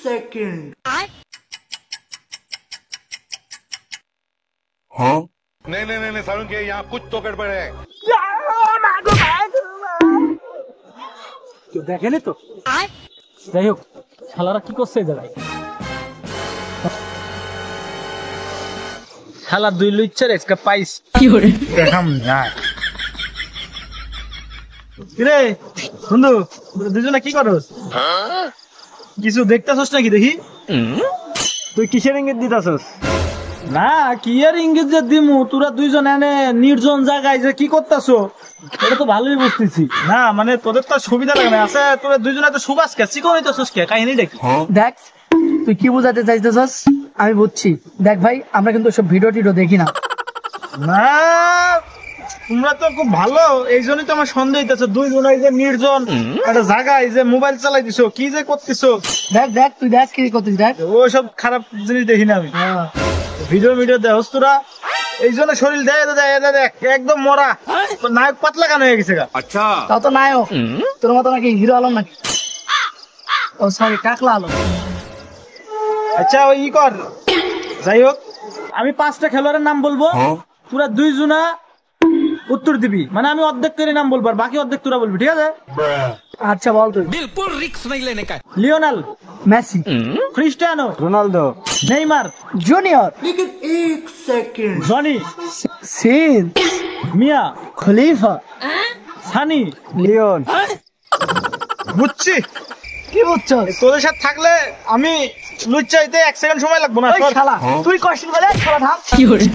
Second. हाँ? नहीं सारुण के यहाँ कुछ तो गड़बड़ है। দেখেনি তো যাই হোক শালারা কি করছে এই জায়গায় শালা দুই লুচ্চার একটা পাইস কি করে দেখাম না কিরে বন্ধু দুজনে কি করস কিছু দেখতাছস নাকি দেখি তুই কিসের ইঙ্গিত দিতাছস না কি এর ইঙ্গিত যে দিমু তোরা দুইজন এনে নির্জন জায়গায় যে কি করতাছো এটা তো ভালোই বুঝতেছি না মানে তোদের তো সুবিধা লাগে না আছে তোরা দুইজনে তো সুবাস কে চিকন হইতাছস কে কাহিনীটা কি দেখ তুই কি বুঝাতে চাইতেছস আমি বুঝছি দেখ ভাই আমরা কিন্তু সব ভিডিও টিডিও দেখি না না তোমরা তো খুব ভালো এই জন্যই তো আমার সন্দেহ হইতেছে দুইজন এই যে নির্জন একটা জায়গায় যে মোবাইল চালাই দিছো কি যে করতেছো দেখ দেখ তুই দেখ কি করতিস দেখ ওইসব খারাপ জিনিস দেখি না আমি ভিডিও দেখছ তোরা এই জন্য শরীর দেখ একদম মরা নায়ক পাতলা কেন হয়ে গেছে अच्छा তাও তো নায়ক তোর মতো নাকি হিরো আলম নাকি ও সরি কাকলা আলম আচ্ছা ওই ই কর যাই হোক আমি 5টা খেলোয়াড়ের নাম বলবো তোরা দুইজনা উত্তর দিবি মানে আমি অর্ধেক করে নাম বলবো আর বাকি অর্ধেক তোরা বলবি ঠিক আছে আচ্ছা বল তুই बिल्कुल रिक्स नहीं लेने का। Lionel Messi Cristiano Ronaldo Neymar junior लेकिन एक सेकंड। জনি সিন মিয়া খলিফা সানি লিওন বুঝছি কি বুঝছস তোদের সাথে থাকলে আমি লুচ্চাইতে 1 সেকেন্ড সময় লাগবে না ওই শালা তুই কষ্ট বলে শালা থাম কি করে